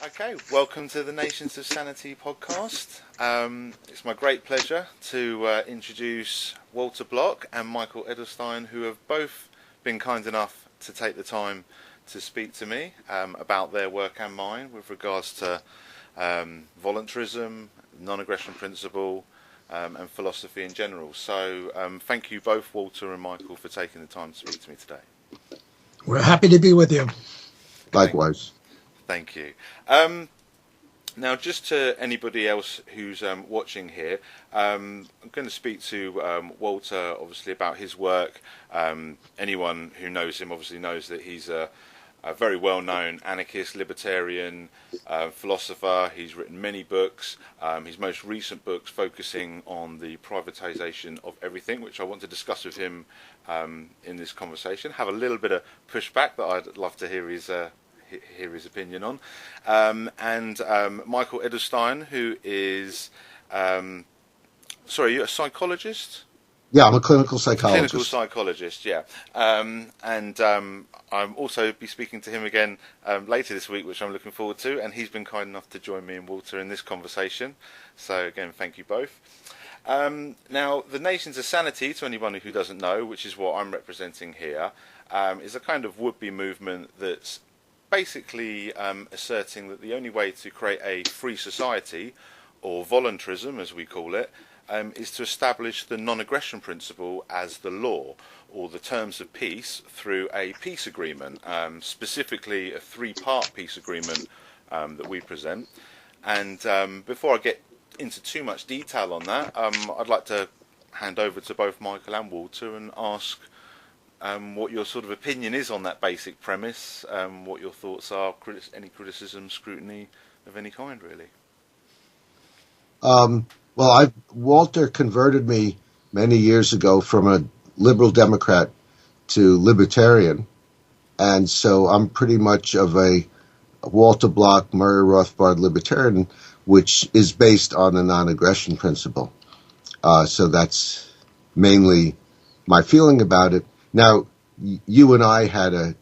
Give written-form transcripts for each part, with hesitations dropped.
Okay, welcome to the Nations of Sanity podcast. It's my great pleasure to introduce Walter Block and Michael Edelstein, who have both been kind enough to take the time to speak to me about their work and mine with regards to voluntarism, non-aggression principle, and philosophy in general. So thank you both, Walter and Michael, for taking the time to speak to me today. We're happy to be with you. Likewise. Thank you. Now, just to anybody else who's watching here, I'm going to speak to Walter, obviously, about his work. Anyone who knows him obviously knows that he's a very well-known anarchist, libertarian, philosopher. He's written many books. His most recent books focusing on the privatization of everything, which I want to discuss with him in this conversation. Have a little bit of pushback that I'd love to hear his opinion on, and Michael Edelstein, who is, you're a psychologist? Yeah, I'm a clinical psychologist. Clinical psychologist, yeah. And I'm also be speaking to him again later this week, which I'm looking forward to, and he's been kind enough to join me and Walter in this conversation. So again, thank you both. Now, the Nations of Sanity, to anyone who doesn't know, which is what I'm representing here, is a kind of would-be movement that's basically asserting that the only way to create a free society, or voluntarism as we call it, is to establish the non-aggression principle as the law, or the terms of peace, through a peace agreement, specifically a three-part peace agreement that we present. And before I get into too much detail on that, I'd like to hand over to both Michael and Walter and ask what your sort of opinion is on that basic premise, what your thoughts are, any criticism, scrutiny of any kind, really. Walter converted me many years ago from a liberal Democrat to libertarian, and so I'm pretty much of a Walter Block, Murray Rothbard libertarian, which is based on the non-aggression principle. So that's mainly my feeling about it. Now, you and I had an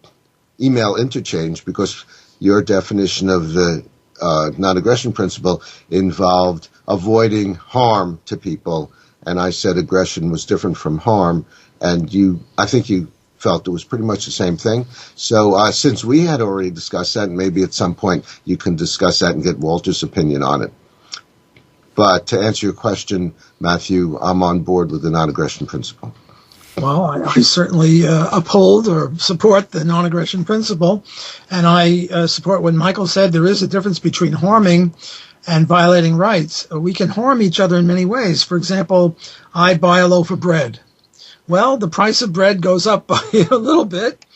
email interchange because your definition of the non-aggression principle involved avoiding harm to people, and I said aggression was different from harm, and I think you felt it was pretty much the same thing. So since we had already discussed that, maybe at some point you can discuss that and get Walter's opinion on it. But to answer your question, Matthew, I'm on board with the non-aggression principle. Well, I certainly uphold or support the non-aggression principle, and I support what Michael said. There is a difference between harming and violating rights. We can harm each other in many ways. For example, I buy a loaf of bread. Well, the price of bread goes up by a little bit,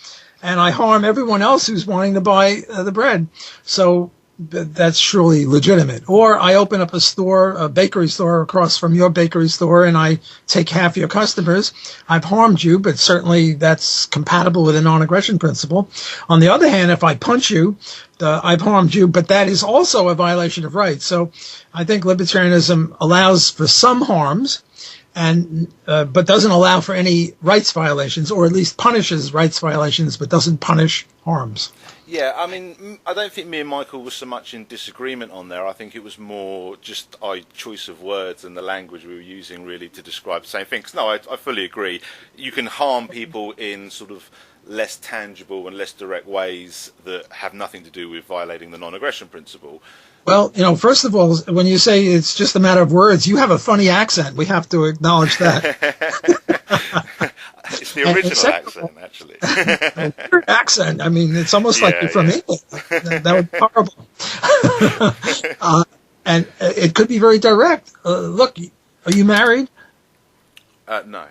and I harm everyone else who's wanting to buy the bread. So that's surely legitimate. Or I open up a bakery store across from your bakery store, and I take half your customers. I've harmed you, but certainly that's compatible with the non-aggression principle. On the other hand, if I punch you, I've harmed you, but that is also a violation of rights. So I think libertarianism allows for some harms, but doesn't allow for any rights violations, or at least punishes rights violations, but doesn't punish harms. Yeah, I mean, I don't think me and Michael were so much in disagreement on there. I think it was more just our choice of words and the language we were using really to describe the same thing. 'Cause no, I fully agree. You can harm people in sort of less tangible and less direct ways that have nothing to do with violating the non-aggression principle. Well, first of all, when you say it's just a matter of words, you have a funny accent. We have to acknowledge that. It's the original accent, actually. Your accent. I mean, it's almost like you're from England. That would be horrible. And it could be very direct. Look, are you married? No.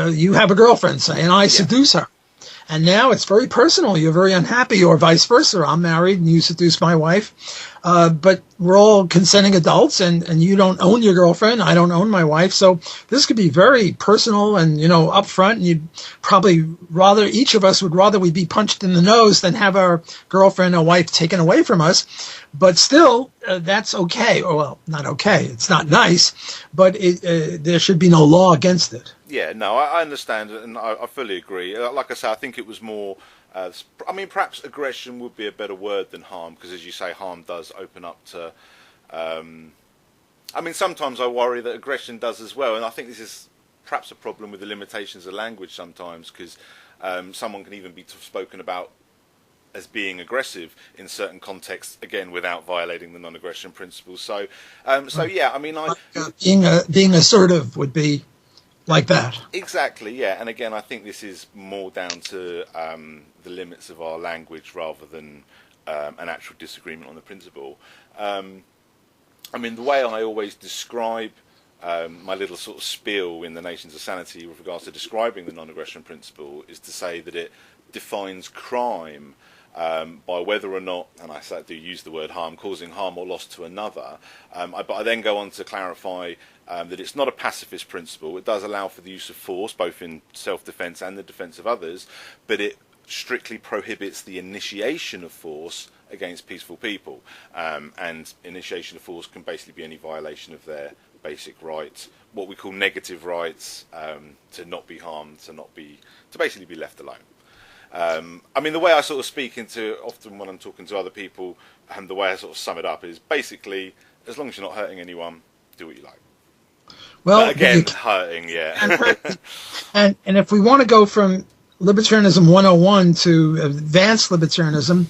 You have a girlfriend, say, and I seduce her. And now it's very personal. You're very unhappy, or vice versa. I'm married and you seduce my wife. But we're all consenting adults, and you don't own your girlfriend. I don't own my wife. So this could be very personal and, upfront. And you'd probably each of us would rather we be punched in the nose than have our girlfriend or wife taken away from us. But still, that's okay. Or, well, not okay. It's not nice, but there should be no law against it. Yeah, no, I understand, and I fully agree. Like I say, I think it was more. I mean, perhaps aggression would be a better word than harm, because, as you say, harm does open up to. I mean, sometimes I worry that aggression does as well, and I think this is perhaps a problem with the limitations of language sometimes, because someone can even be spoken about as being aggressive in certain contexts, again, without violating the non-aggression principles. So, yeah, I mean, being assertive would be like that. Exactly, yeah. And again, I think this is more down to the limits of our language rather than an actual disagreement on the principle. I mean, the way I always describe my little sort of spiel in the Nations of Sanity with regards to describing the non-aggression principle is to say that it defines crime by whether or not, and I do use the word harm, causing harm or loss to another. But I then go on to clarify that it's not a pacifist principle. It does allow for the use of force, both in self-defense and the defense of others, but it strictly prohibits the initiation of force against peaceful people. And initiation of force can basically be any violation of their basic rights, what we call negative rights, to not be harmed, to basically be left alone. I mean, the way I sort of speak often when I'm talking to other people, and the way I sort of sum it up is basically, as long as you're not hurting anyone, do what you like. Well, but again, hurting, yeah. and if we want to go from Libertarianism 101 to advanced libertarianism,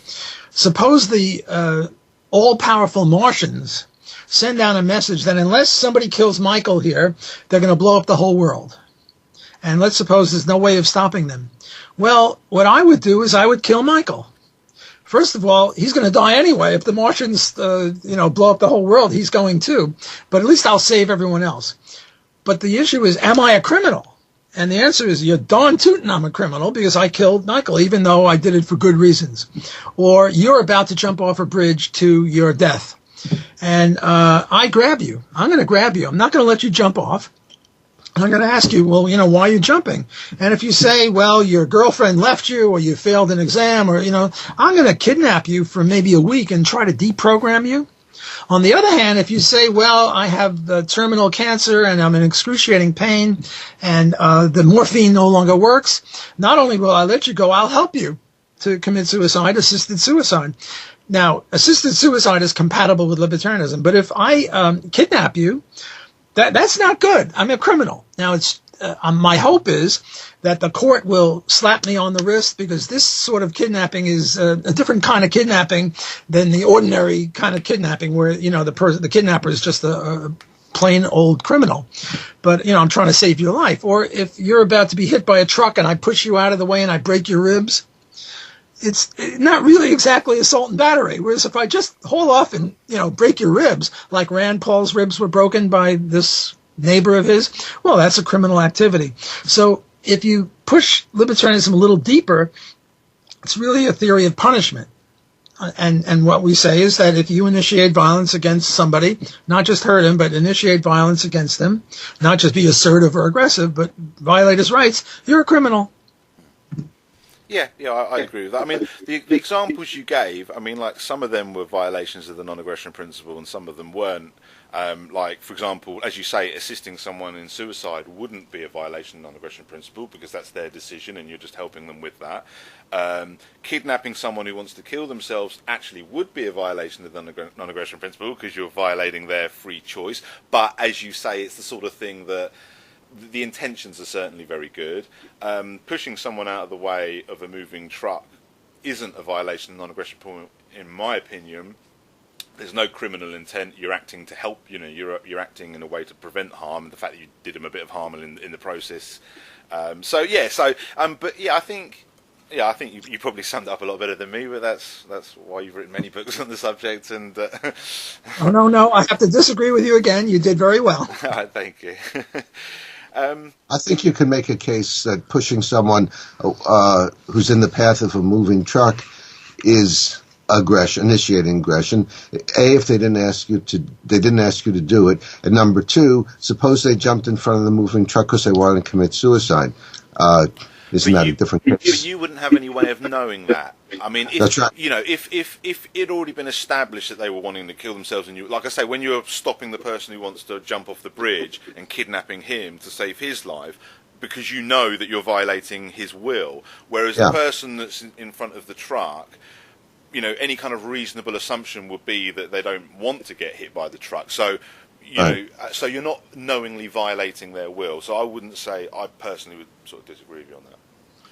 suppose the all-powerful Martians send down a message that unless somebody kills Michael here, they're going to blow up the whole world. And let's suppose there's no way of stopping them. Well, what I would do is I would kill Michael. First of all, he's going to die anyway. If the Martians, blow up the whole world, he's going to. But at least I'll save everyone else. But the issue is, am I a criminal? And the answer is, you're darn tootin' I'm a criminal because I killed Michael, even though I did it for good reasons. Or you're about to jump off a bridge to your death. And I grab you. I'm going to grab you. I'm not going to let you jump off. I'm going to ask you, well, why are you jumping? And if you say, well, your girlfriend left you or you failed an exam or, I'm going to kidnap you for maybe a week and try to deprogram you. On the other hand, if you say, well, I have terminal cancer and I'm in excruciating pain and the morphine no longer works, not only will I let you go, I'll help you to commit suicide, assisted suicide. Now, assisted suicide is compatible with libertarianism, but if I kidnap you, that's not good. I'm a criminal. Now, it's my hope is that the court will slap me on the wrist because this sort of kidnapping is a different kind of kidnapping than the ordinary kind of kidnapping where, the kidnapper is just a plain old criminal. But, I'm trying to save your life. Or if you're about to be hit by a truck and I push you out of the way and I break your ribs, it's not really exactly assault and battery. Whereas if I just haul off and, break your ribs, like Rand Paul's ribs were broken by this neighbor of his, well, that's a criminal activity. So if you push libertarianism a little deeper, it's really a theory of punishment. And what we say is that if you initiate violence against somebody, not just hurt him, but initiate violence against them, not just be assertive or aggressive, but violate his rights, you're a criminal. Yeah, I agree with that. I mean, the examples you gave, like some of them were violations of the non-aggression principle and some of them weren't. Like, for example, as you say, assisting someone in suicide wouldn't be a violation of the non-aggression principle because that's their decision and you're just helping them with that. Kidnapping someone who wants to kill themselves actually would be a violation of the non-aggression principle because you're violating their free choice. But as you say, it's the sort of thing that the intentions are certainly very good. Pushing someone out of the way of a moving truck isn't a violation of non-aggression principle, in my opinion. There's no criminal intent. You're acting to help. You're acting in a way to prevent harm. And the fact that you did him a bit of harm in the process. I think you probably summed it up a lot better than me. But that's why you've written many books on the subject. And oh no, I have to disagree with you again. You did very well. Thank you. I think you can make a case that pushing someone who's in the path of a moving truck is aggression, initiating aggression. A, if they didn't ask you to do it, and number two, suppose they jumped in front of the moving truck because they wanted to commit suicide. Isn't that a different case? But you wouldn't have any way of knowing that. I mean, that's right. If it already been established that they were wanting to kill themselves, and like I say, when you're stopping the person who wants to jump off the bridge and kidnapping him to save his life, because you know that you're violating his will. Whereas the person that's in front of the truck, you know, any kind of reasonable assumption would be that they don't want to get hit by the truck. So, you know, so you're not knowingly violating their will. So I wouldn't say, I personally would sort of disagree with you on that.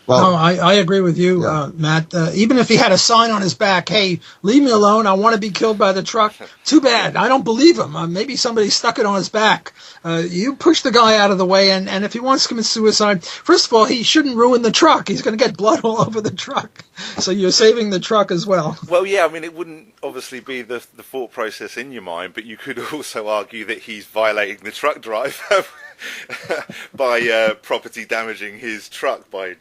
Well, no, I agree with you, Matt. Even if he had a sign on his back, hey, leave me alone, I want to be killed by the truck, too bad. I don't believe him. Maybe somebody stuck it on his back. You push the guy out of the way, and if he wants to commit suicide, first of all, he shouldn't ruin the truck. He's going to get blood all over the truck. So you're saving the truck as well. Well, yeah, I mean, it wouldn't obviously be the thought process in your mind, but you could also argue that he's violating the truck driver by property damaging his truck by...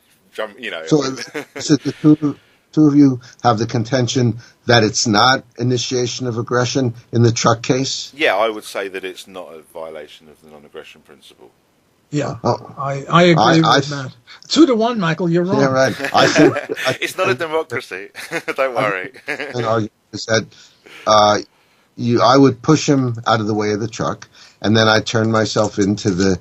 You know. So the two of you have the contention that it's not initiation of aggression in the truck case? Yeah, I would say that it's not a violation of the non-aggression principle. Yeah, I agree with Matt. 2-1, Michael, you're wrong. Yeah, right. It's not a democracy. Don't worry. An argument is that I would push him out of the way of the truck, and then I'd turn myself into the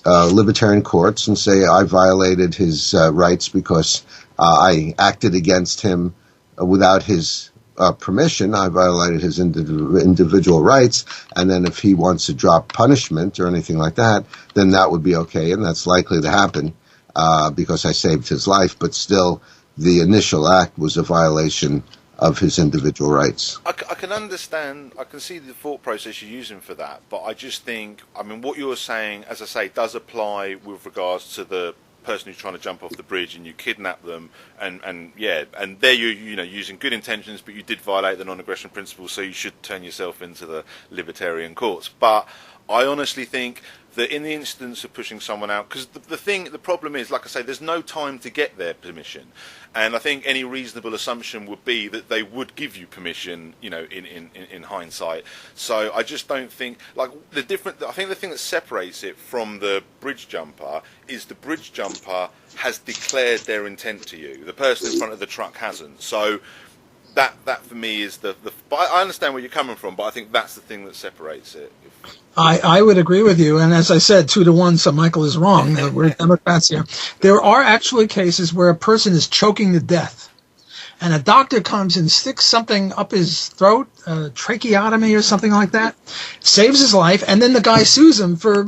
libertarian courts and say I violated his rights because I acted against him without his permission. I violated his individual rights, and then if he wants to drop punishment or anything like that, then that would be okay, and that's likely to happen because I saved his life, but still the initial act was a violation of his individual rights. I can understand, I can see the thought process you're using for that, but I just think, I mean, what you're saying, as I say, does apply with regards to the person who's trying to jump off the bridge and you kidnap them, and there you know, using good intentions, but you did violate the non-aggression principle, so you should turn yourself into the libertarian courts. But I honestly think that in the instance of pushing someone out, because the problem is, like I say, there's no time to get their permission, and I think any reasonable assumption would be that they would give you permission, you know, in hindsight. So I just don't think, like, I think the thing that separates it from the bridge jumper is the bridge jumper has declared their intent to you. The person in front of the truck hasn't. So that for me is but I understand where you're coming from, but I think that's the thing that separates it. I would agree with you, and as I said, 2-1, so Michael is wrong. We're Democrats here. There are actually cases where a person is choking to death, and a doctor comes and sticks something up his throat, tracheotomy or something like that, saves his life, and then the guy sues him for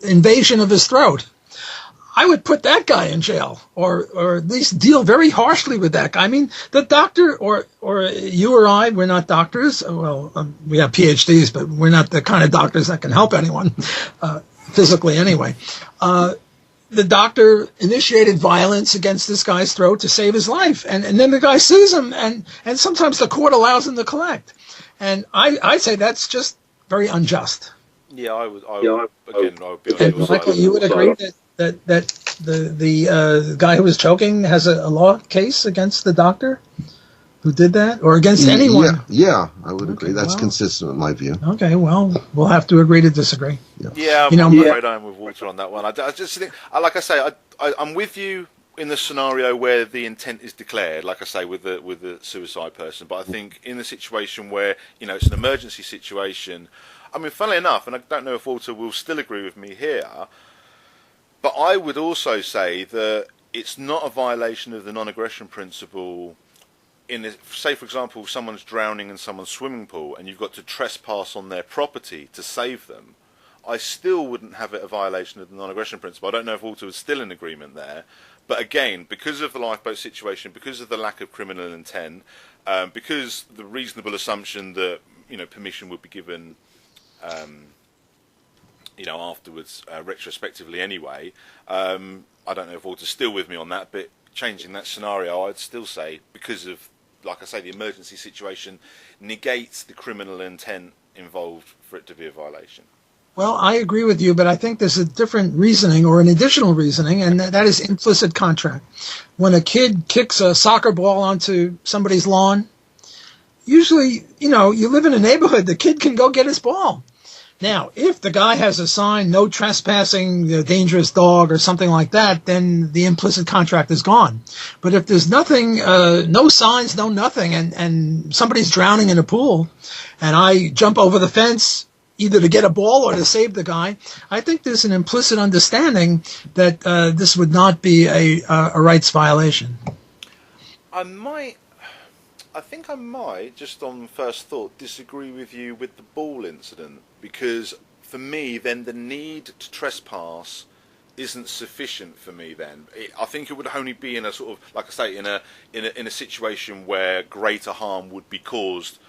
invasion of his throat. I would put that guy in jail, or at least deal very harshly with that guy. I mean, the doctor, or you or I, we're not doctors. Well, we have PhDs, but we're not the kind of doctors that can help anyone, physically anyway. The doctor initiated violence against this guy's throat to save his life, and then the guy sues him, and sometimes the court allows him to collect. And I'd say that's just very unjust. Yeah, I would be on your side. Michael, you would agree that the guy who was choking has a law case against the doctor who did that, or against anyone? Yeah, I would agree. That's consistent with my view. Okay, well, we'll have to agree to disagree. Yeah, I'm afraid I'm with Walter on that one. I just think, like I say, I'm with you in the scenario where the intent is declared, like I say, with the suicide person. But I think in the situation where, you know, it's an emergency situation, I mean, funnily enough, and I don't know if Walter will still agree with me here, but I would also say that it's not a violation of the non-aggression principle say, for example, someone's drowning in someone's swimming pool and you've got to trespass on their property to save them. I still wouldn't have it a violation of the non-aggression principle. I don't know if Walter was still in agreement there. But again, because of the lifeboat situation, because of the lack of criminal intent, because the reasonable assumption that, you know, permission would be given you know, afterwards, retrospectively anyway. I don't know if Walter's still with me on that, but changing that scenario, I'd still say, because of, like I say, the emergency situation negates the criminal intent involved for it to be a violation. Well, I agree with you, but I think there's a different reasoning, or an additional reasoning, and that is implicit contract. When a kid kicks a soccer ball onto somebody's lawn, usually, you know, you live in a neighborhood, the kid can go get his ball. Now, if the guy has a sign, no trespassing, the dangerous dog, or something like that, then the implicit contract is gone. But if there's nothing, no signs, no nothing, and somebody's drowning in a pool, and I jump over the fence, either to get a ball or to save the guy. I think there's an implicit understanding that this would not be a rights violation. I think I might, just on first thought, disagree with you with the ball incident, because for me, then the need to trespass isn't sufficient for me. Then I think it would only be in a sort of, like I say, in a situation where greater harm would be caused.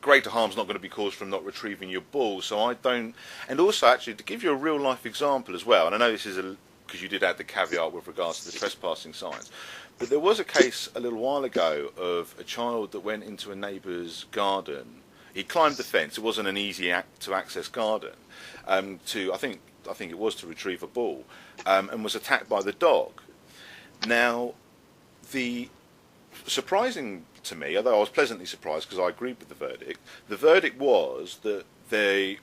Greater harm's not going to be caused from not retrieving your ball. So I don't. And also, actually, to give you a real life example as well, and I know this is because you did add the caveat with regards to the trespassing signs. But there was a case a little while ago of a child that went into a neighbour's garden. He climbed the fence. It wasn't an easy to access garden. I think it was to retrieve a ball, and was attacked by the dog. Now, the surprising to me, although I was pleasantly surprised because I agreed with the verdict was that the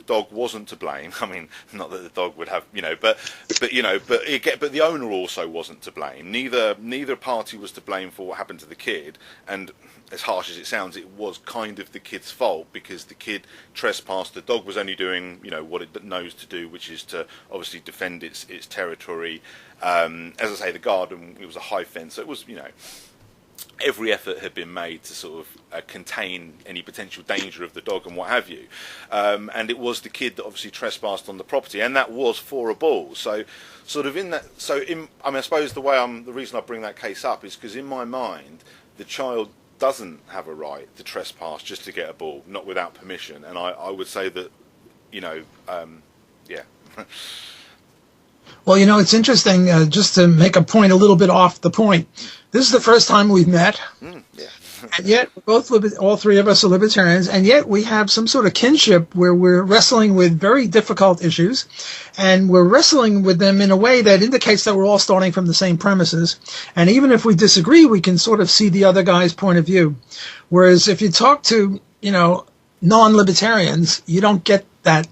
dog wasn't to blame. I mean, not that the dog would have, but the owner also wasn't to blame. Neither party was to blame for what happened to the kid. And as harsh as it sounds, it was kind of the kid's fault because the kid trespassed. The dog was only doing, what it knows to do, which is to obviously defend its territory. As I say, the garden, it was a high fence, so it was, every effort had been made to sort of contain any potential danger of the dog and what have you. And it was the kid that obviously trespassed on the property, and that was for a ball. So sort of I suppose the reason I bring that case up is because in my mind, the child doesn't have a right to trespass just to get a ball, not without permission. And I would say that, yeah. Well, it's interesting, just to make a point a little bit off the point. This is the first time we've met, Yeah. and yet all three of us are libertarians, and yet we have some sort of kinship where we're wrestling with very difficult issues, and we're wrestling with them in a way that indicates that we're all starting from the same premises. And even if we disagree, we can sort of see the other guy's point of view. Whereas if you talk to, non-libertarians, you don't get that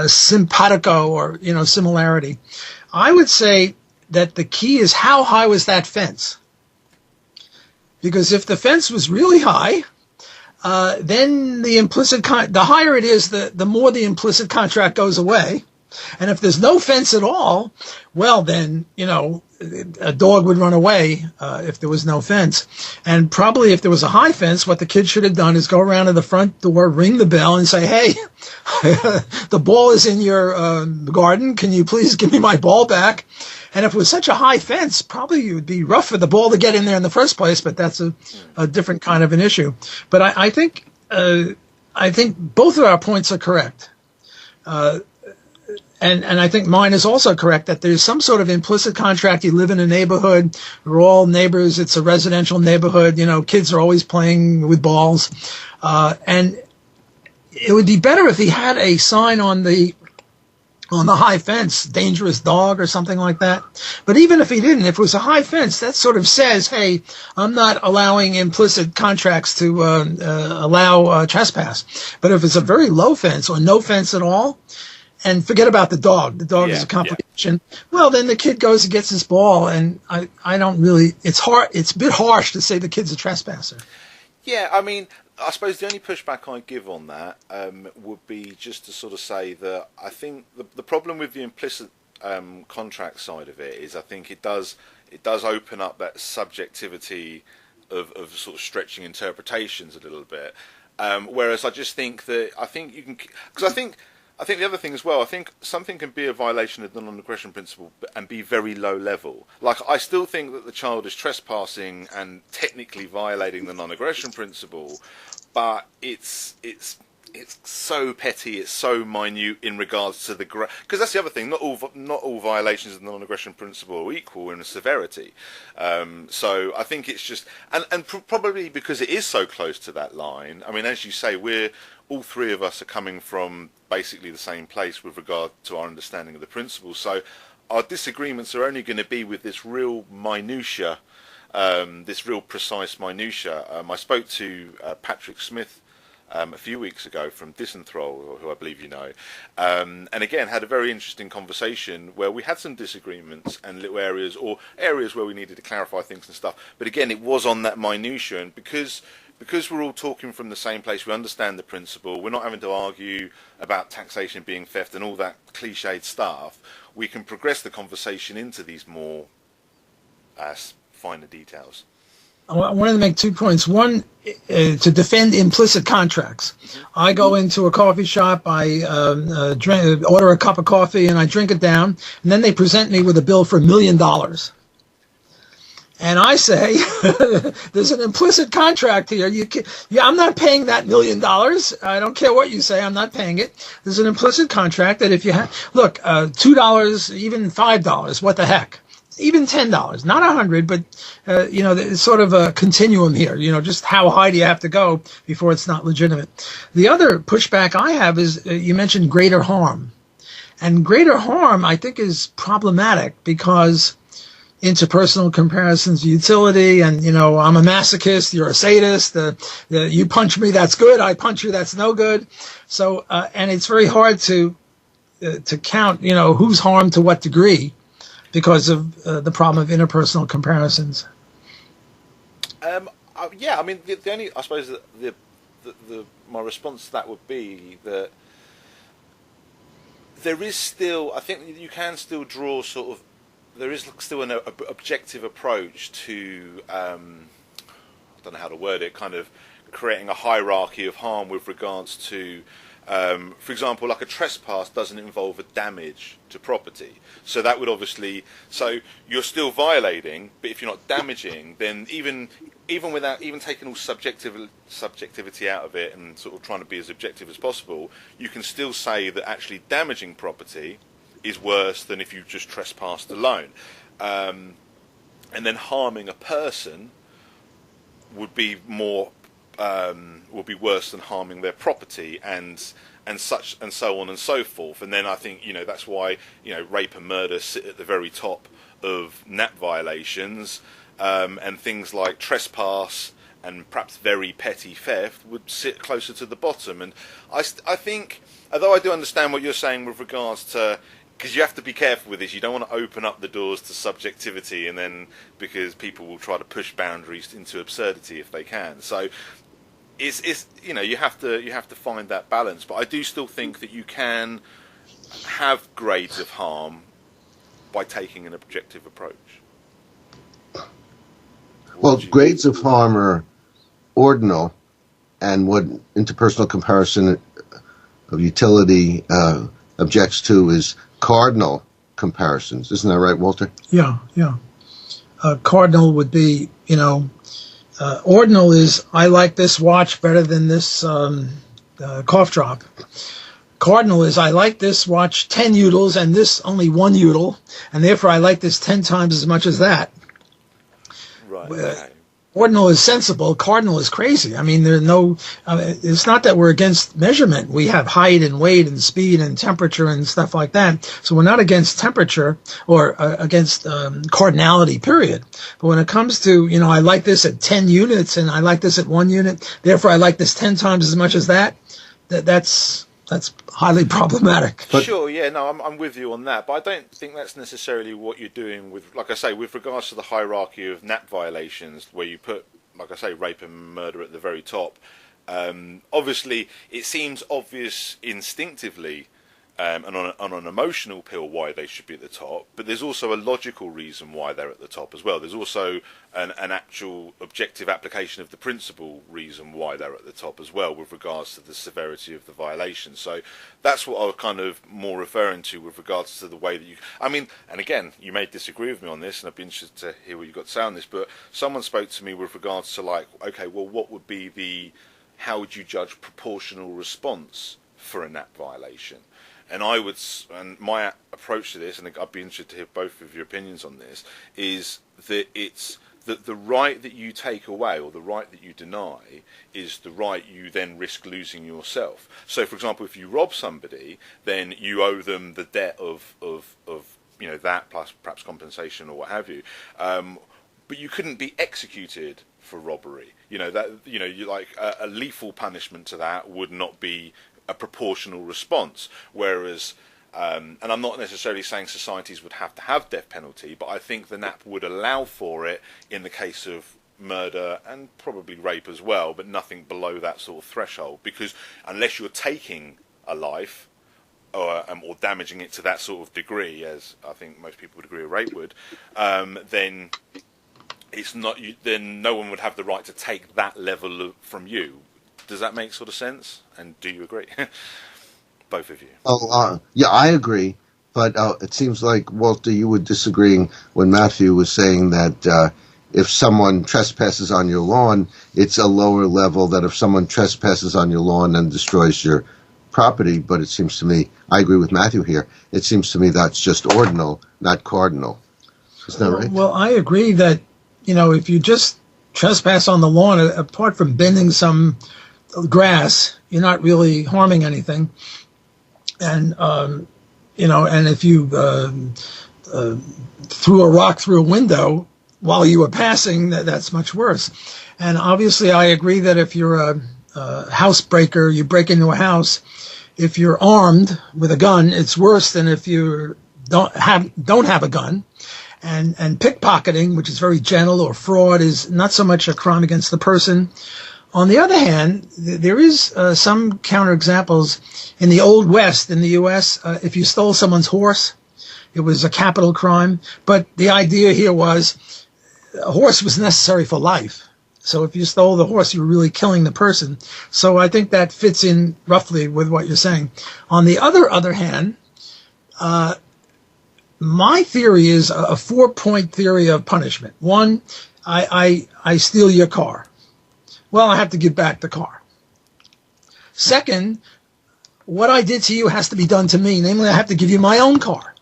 simpatico or similarity. I would say that the key is how high was that fence? Because if the fence was really high, then the higher it is, the more the implicit contract goes away. And if there's no fence at all, well, then, a dog would run away if there was no fence. And probably if there was a high fence, what the kid should have done is go around to the front door, ring the bell, and say, hey, the ball is in your garden. Can you please give me my ball back? And if it was such a high fence, probably it would be rough for the ball to get in there in the first place, but that's a different kind of an issue. But I think both of our points are correct. And I think mine is also correct, that there's some sort of implicit contract. You live in a neighborhood, we're all neighbors, it's a residential neighborhood, kids are always playing with balls. And it would be better if he had a sign on the high fence, dangerous dog or something like that. But even if he didn't, if it was a high fence, that sort of says, hey, I'm not allowing implicit contracts to allow trespass. But if it's a very low fence or no fence at all, and forget about the dog. The dog is a complication. Yeah. Well, then the kid goes and gets his ball, and I don't really. It's hard. It's a bit harsh to say the kid's a trespasser. Yeah, I mean, I suppose the only pushback I give on that would be just to sort of say that I think the problem with the implicit contract side of it is I think it does open up that subjectivity of sort of stretching interpretations a little bit. Whereas I just think that you can, because I think the other thing as well, I think something can be a violation of the non-aggression principle and be very low level. Like, I still think that the child is trespassing and technically violating the non-aggression principle, but it's so petty, it's so minute in regards to because that's the other thing. Not all violations of the non-aggression principle are equal in severity. So I think it's just and probably because it is so close to that line. I mean, as you say, all three of us are coming from basically the same place with regard to our understanding of the principle. So our disagreements are only going to be with this real minutia, this real precise minutia. I spoke to Patrick Smith a few weeks ago from Disenthrall, who I believe you know, and again had a very interesting conversation where we had some disagreements and little areas where we needed to clarify things and stuff. But again, it was on that minutia, and because because we're all talking from the same place, we understand the principle, we're not having to argue about taxation being theft and all that cliched stuff, we can progress the conversation into these more finer details. I wanted to make 2 points. One, to defend implicit contracts. I go into a coffee shop, I order a cup of coffee, and I drink it down, and then they present me with a bill for $1 million. And I say, there's an implicit contract here. I'm not paying that $1 million. I don't care what you say. I'm not paying it. There's an implicit contract that if you look, $2, even $5, what the heck? Even $10, not 100, but it's sort of a continuum here. Just how high do you have to go before it's not legitimate? The other pushback I have is you mentioned greater harm, and greater harm I think is problematic because interpersonal comparisons of utility, and I'm a masochist, you're a sadist. You punch me, that's good. I punch you, that's no good. So and it's very hard to count who's harmed to what degree, because of the problem of interpersonal comparisons. Yeah, I mean, the only, I suppose, my response to that would be that there is still, I think you can still draw sort of, there is still an objective approach to, I don't know how to word it, kind of creating a hierarchy of harm with regards to, for example, like a trespass doesn't involve a damage to property. So that would obviously, so you're still violating, but if you're not damaging, then even without even taking all subjectivity out of it and sort of trying to be as objective as possible, you can still say that actually damaging property is worse than if you just trespassed alone. And then harming a person would be more will be worse than harming their property, and such and so on and so forth. And then I think that's why rape and murder sit at the very top of NAP violations, and things like trespass and perhaps very petty theft would sit closer to the bottom. And I think, although I do understand what you're saying with regards to, because you have to be careful with this, you don't want to open up the doors to subjectivity, and then because people will try to push boundaries into absurdity if they can. So it's you have to find that balance. But I do still think that you can have grades of harm by taking an objective approach. Well, grades of harm are ordinal, and what interpersonal comparison of utility objects to is cardinal comparisons. Isn't that right, Walter? Yeah. Cardinal would be, ordinal is, I like this watch better than this cough drop. Cardinal is, I like this watch 10 utils and this only 1 util, and therefore I like this 10 times as much as that. Right. Ordinal is sensible. Cardinal is crazy. I mean, it's not that we're against measurement. We have height and weight and speed and temperature and stuff like that. So we're not against temperature or against cardinality, period. But when it comes to, I like this at 10 units and I like this at 1 unit, therefore I like this 10 times as much as that's highly problematic. Sure, yeah, no, I'm with you on that, but I don't think that's necessarily what you're doing with, like I say, with regards to the hierarchy of NAP violations, where you put, like I say, rape and murder at the very top. Obviously, it seems obvious instinctively, and on an emotional pill why they should be at the top, but there's also a logical reason why they're at the top as well. There's also an actual objective application of the principle reason why they're at the top as well, with regards to the severity of the violation. So that's what I was kind of more referring to with regards to the way that I mean, and again, you may disagree with me on this, and I'd be interested to hear what you've got to say on this, but someone spoke to me with regards to, like, okay, well, what would be how would you judge proportional response for a NAP violation? And my approach to this, and I'd be interested to hear both of your opinions on this, is that it's that the right that you take away or the right that you deny is the right you then risk losing yourself. So, for example, if you rob somebody, then you owe them the debt of that plus perhaps compensation or what have you. But you couldn't be executed for robbery. You like a lethal punishment to that would not be a proportional response, whereas and I'm not necessarily saying societies would have to have death penalty, but I think the NAP would allow for it in the case of murder and probably rape as well, but nothing below that sort of threshold, because unless you're taking a life or damaging it to that sort of degree, as I think most people would agree a rape would, then it's not. Then no one would have the right to take that level from you. Does that make sort of sense? And do you agree? Both of you. Yeah, I agree. But it seems like, Walter, you were disagreeing when Matthew was saying that if someone trespasses on your lawn, it's a lower level than if someone trespasses on your lawn and destroys your property. But it seems to me, I agree with Matthew here, it seems to me that's just ordinal, not cardinal. Isn't that right? Well, I agree that, if you just trespass on the lawn, apart from bending some grass, you're not really harming anything. And, and if you threw a rock through a window while you were passing, that's much worse. And obviously I agree that if you're a housebreaker, you break into a house, if you're armed with a gun, it's worse than if you don't have a gun. And pickpocketing, which is very gentle, or fraud, is not so much a crime against the person. On the other hand, there is some counterexamples. In the Old West, in the U.S., if you stole someone's horse, it was a capital crime. But the idea here was a horse was necessary for life. So if you stole the horse, you were really killing the person. So I think that fits in roughly with what you're saying. On the other hand, my theory is a 4-point theory of punishment. One, I steal your car. Well, I have to give back the car. Second, what I did to you has to be done to me. Namely, I have to give you my own car.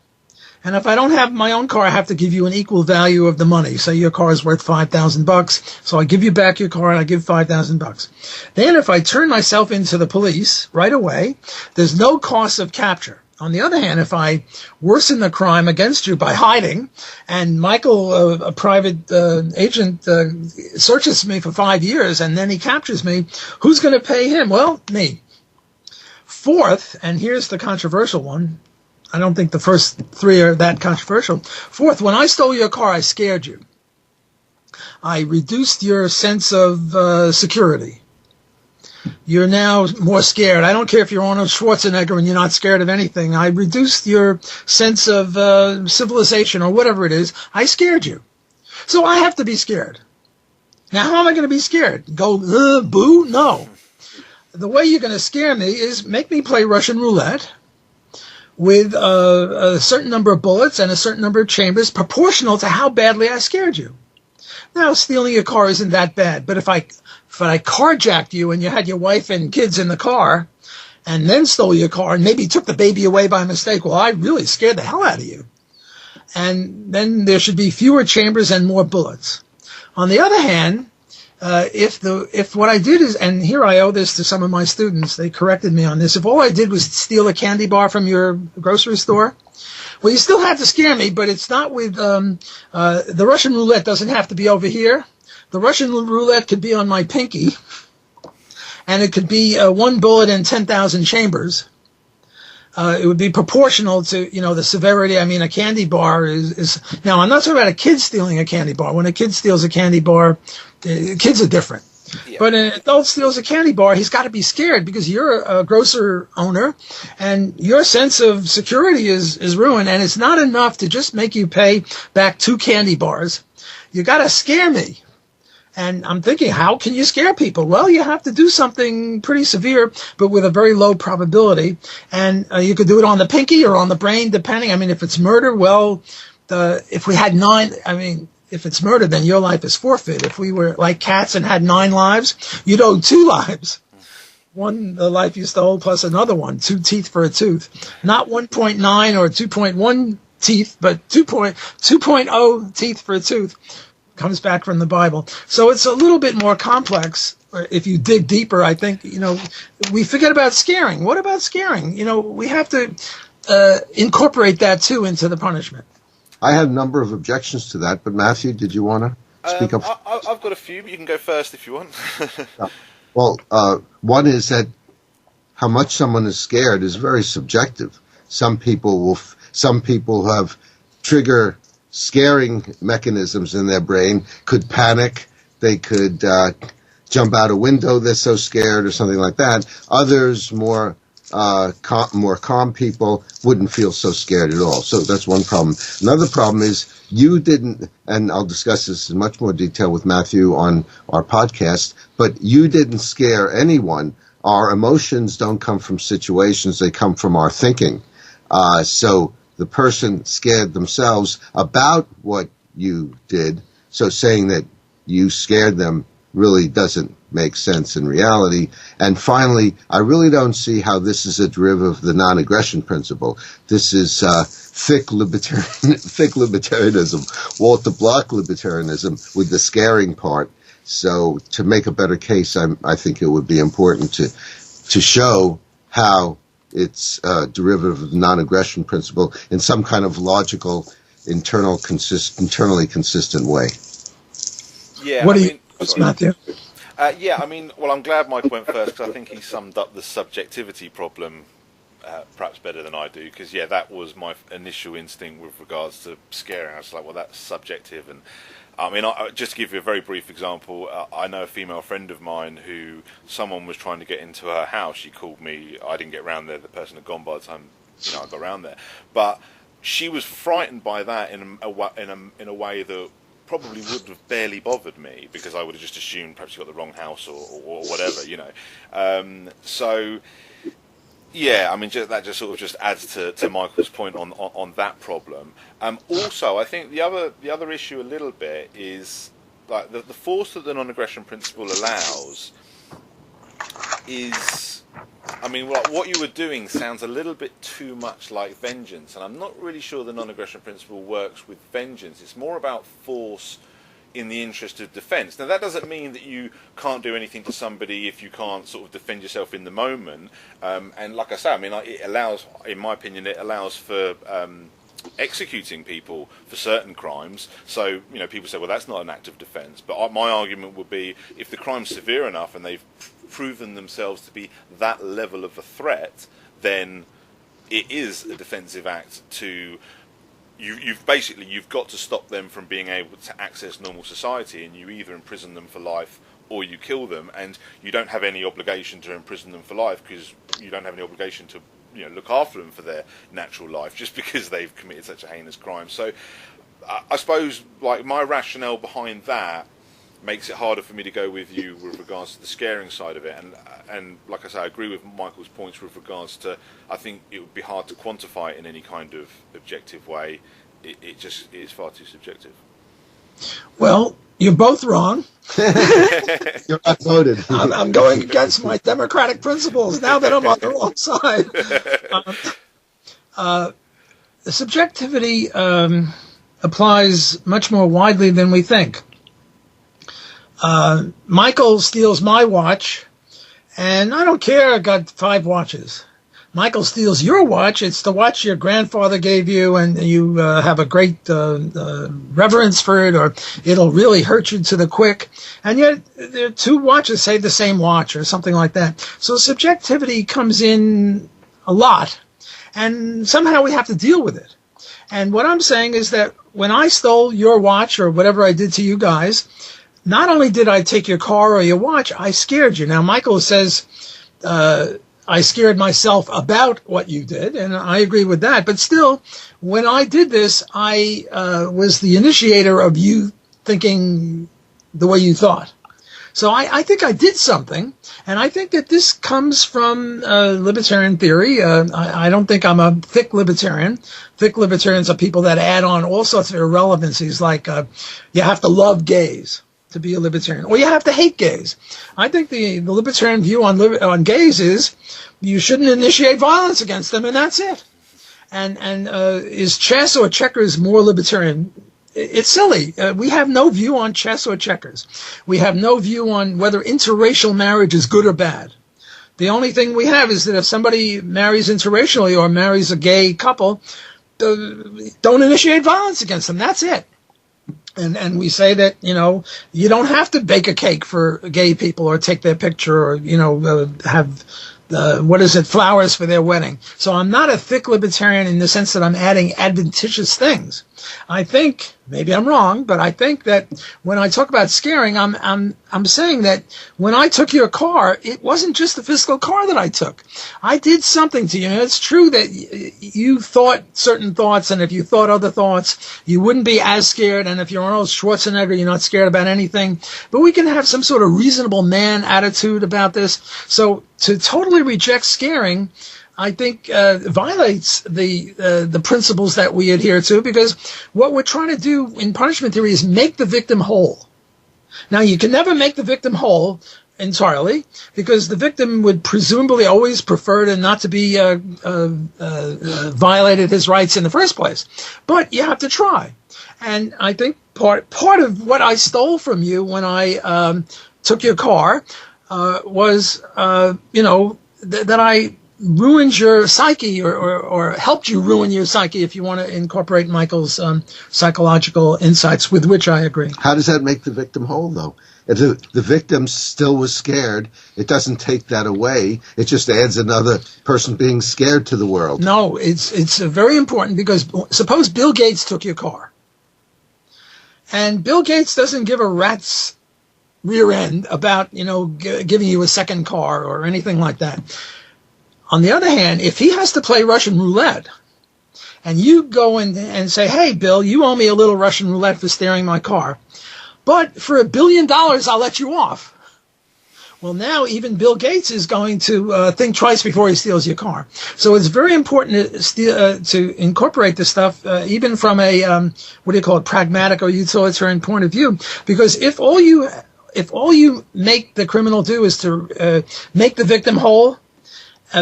And if I don't have my own car, I have to give you an equal value of the money. Say your car is worth $5,000, so I give you back your car and I give $5,000. Then if I turn myself into the police right away, there's no cost of capture. On the other hand, if I worsen the crime against you by hiding, and Michael, a private agent, searches me for 5 years, and then he captures me, who's going to pay him? Well, me. Fourth, and here's the controversial one. I don't think the first three are that controversial. Fourth, when I stole your car, I scared you. I reduced your sense of security. You're now more scared. I don't care if you're Arnold Schwarzenegger and you're not scared of anything. I reduced your sense of civilization or whatever it is. I scared you. So I have to be scared. Now, how am I going to be scared? Go, boo? No. The way you're going to scare me is make me play Russian roulette with a certain number of bullets and a certain number of chambers proportional to how badly I scared you. Now, stealing your car isn't that bad, but if I carjacked you and you had your wife and kids in the car and then stole your car and maybe took the baby away by mistake, well, I really scared the hell out of you. And then there should be fewer chambers and more bullets. On the other hand, if what I did is, and here I owe this to some of my students, they corrected me on this, if all I did was steal a candy bar from your grocery store, well, you still have to scare me, but it's not with, the Russian roulette doesn't have to be over here. The Russian roulette could be on my pinky, and it could be one bullet in 10,000 chambers. It would be proportional to, the severity. I mean, a candy bar is now, I'm not talking about a kid stealing a candy bar. When a kid steals a candy bar, kids are different. Yeah. But an adult steals a candy bar, he's got to be scared because you're a grocer owner and your sense of security is ruined. And it's not enough to just make you pay back 2 candy bars. You got to scare me. And I'm thinking, how can you scare people? Well, you have to do something pretty severe, but with a very low probability. And you could do it on the pinky or on the brain, depending. I mean, if it's murder, well, if we had 9, if it's murder, then your life is forfeit. If we were like cats and had 9 lives, you'd owe 2 lives. One, the life you stole, plus another one, 2 teeth for a tooth. Not 1.9 or 2.1 teeth, but 2.0 teeth for a tooth. Comes back from the Bible. So it's a little bit more complex. If you dig deeper, I think, we forget about scaring. What about scaring? We have to incorporate that too into the punishment. I have a number of objections to that, but Matthew, did you want to speak up? I've got a few, but you can go first if you want. Well, one is that how much someone is scared is very subjective. Some people have trigger scaring mechanisms in their brain, could panic, they could jump out a window, they're so scared, or something like that. Others, more calm people, wouldn't feel so scared at all. So that's one problem. Another problem is you didn't, and I'll discuss this in much more detail with Matthew on our podcast, but you didn't scare anyone. Our emotions don't come from situations, they come from our thinking. So the person scared themselves about what you did, so saying that you scared them really doesn't make sense in reality. And finally, I really don't see how this is a derivative of the non-aggression principle. This is thick libertarianism, Walter Block libertarianism, with the scaring part. So to make a better case, I think it would be important to show how it's a derivative of the non-aggression principle in some kind of logical, internally consistent way. Yeah. What do you, Matthew? Well, I'm glad Mike went first, because I think he summed up the subjectivity problem perhaps better than I do, because, that was my initial instinct with regards to scaring. I was like, well, that's subjective. And just to give you a very brief example, I know a female friend of mine who someone was trying to get into her house. She called me. I didn't get round there. The person had gone by the time I got round there. But she was frightened by that in a way that probably would have barely bothered me, because I would have just assumed perhaps you got the wrong house or whatever, that just sort of just adds to Michael's point on that problem. Also, I think the other issue a little bit is like the force that the non-aggression principle allows is, what you were doing sounds a little bit too much like vengeance, and I'm not really sure the non-aggression principle works with vengeance. It's more about force in the interest of defence. Now, that doesn't mean that you can't do anything to somebody if you can't sort of defend yourself in the moment. And like I say, it allows, in my opinion, for executing people for certain crimes. So, people say, well, that's not an act of defence. But my argument would be, if the crime's severe enough and they've proven themselves to be that level of a threat, then it is a defensive act to... You've got to stop them from being able to access normal society, and you either imprison them for life or you kill them, and you don't have any obligation to imprison them for life, because you don't have any obligation to look after them for their natural life just because they've committed such a heinous crime. So I suppose my rationale behind that makes it harder for me to go with you with regards to the scaring side of it, and like I say, I agree with Michael's points with regards to, I think it would be hard to quantify it in any kind of objective way. It is far too subjective. Well, you're both wrong. You're outvoted. I'm going against my democratic principles now that I'm on the wrong side. The subjectivity applies much more widely than we think. Michael steals my watch, and I don't care, I got 5 watches. Michael steals your watch, it's the watch your grandfather gave you, and you have a great reverence for it, or it'll really hurt you to the quick. And yet, there are 2 watches say the same watch, or something like that. So subjectivity comes in a lot, and somehow we have to deal with it. And what I'm saying is that when I stole your watch, or whatever I did to you guys, not only did I take your car or your watch, I scared you. Now, Michael says I scared myself about what you did, and I agree with that. But still, when I did this, I was the initiator of you thinking the way you thought. So I think I did something, and I think that this comes from libertarian theory. I don't think I'm a thick libertarian. Thick libertarians are people that add on all sorts of irrelevancies, like you have to love gays to be a libertarian, or you have to hate gays. I think the libertarian view on gays is you shouldn't initiate violence against them, and that's it. And is chess or checkers more libertarian? It's silly. We have no view on chess or checkers. We have no view on whether interracial marriage is good or bad. The only thing we have is that if somebody marries interracially or marries a gay couple, don't initiate violence against them. That's it. And we say that, you don't have to bake a cake for gay people or take their picture or, have flowers for their wedding. So I'm not a thick libertarian in the sense that I'm adding adventitious things. I think, maybe I'm wrong, but I think that when I talk about scaring, I'm saying that when I took your car, it wasn't just the physical car that I took. I did something to you. And it's true that you thought certain thoughts, and if you thought other thoughts, you wouldn't be as scared. And if you're Arnold Schwarzenegger, you're not scared about anything. But we can have some sort of reasonable man attitude about this. So to totally reject scaring, I think violates the principles that we adhere to, because what we're trying to do in punishment theory is make the victim whole. Now, you can never make the victim whole entirely, because the victim would presumably always prefer to not to be violated his rights in the first place. But you have to try. And I think part of what I stole from you when I took your car was, that I ruined your psyche, or helped you ruin your psyche, if you want to incorporate Michael's psychological insights, with which I agree. How does that make the victim whole, though? If the victim still was scared, it doesn't take that away. It just adds another person being scared to the world. No, it's very important, because suppose Bill Gates took your car. And Bill Gates doesn't give a rat's rear end about, giving you a second car or anything like that. On the other hand, if he has to play Russian roulette, and you go in and say, hey, Bill, you owe me a little Russian roulette for steering my car, but for $1 billion, I'll let you off. Well, now even Bill Gates is going to think twice before he steals your car. So it's very important to incorporate this stuff, even from a, pragmatic or utilitarian point of view, because if all you make the criminal do is to make the victim whole,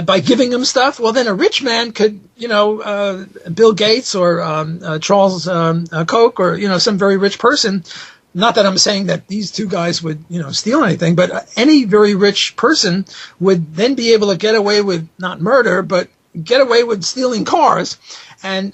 by giving them stuff, well, then a rich man could, Bill Gates or Charles Koch, or, some very rich person. Not that I'm saying that these two guys would, steal anything, but any very rich person would then be able to get away with not murder, but get away with stealing cars. And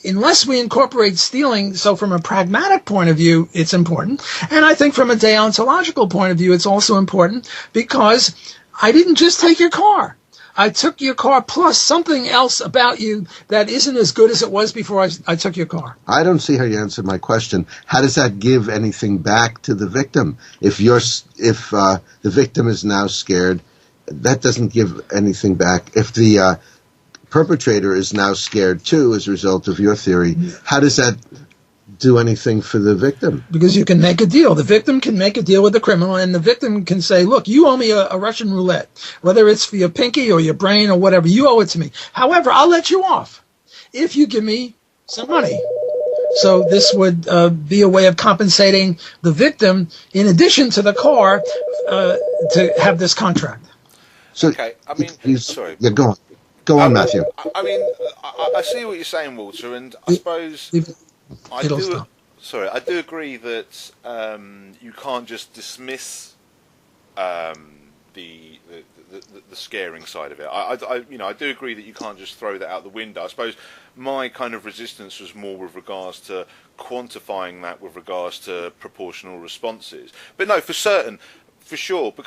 unless we incorporate stealing, so from a pragmatic point of view, it's important. And I think from a deontological point of view, it's also important, because I didn't just take your car. I took your car plus something else about you that isn't as good as it was before I took your car. I don't see how you answered my question. How does that give anything back to the victim? If the victim is now scared, that doesn't give anything back. If the perpetrator is now scared too, as a result of your theory, how does that do anything for the victim? Because you can make a deal. The victim can make a deal with the criminal, and the victim can say, look, you owe me a Russian roulette, whether it's for your pinky or your brain or whatever, you owe it to me. However, I'll let you off if you give me some money. So this would be a way of compensating the victim, in addition to the car, to have this contract. So, okay, I mean, sorry. Yeah, go on. Go on, Matthew. I see what you're saying, Walter, and I suppose I do agree that you can't just dismiss the scaring side of it. I do agree that you can't just throw that out the window. I suppose my kind of resistance was more with regards to quantifying that with regards to proportional responses. But no, for sure.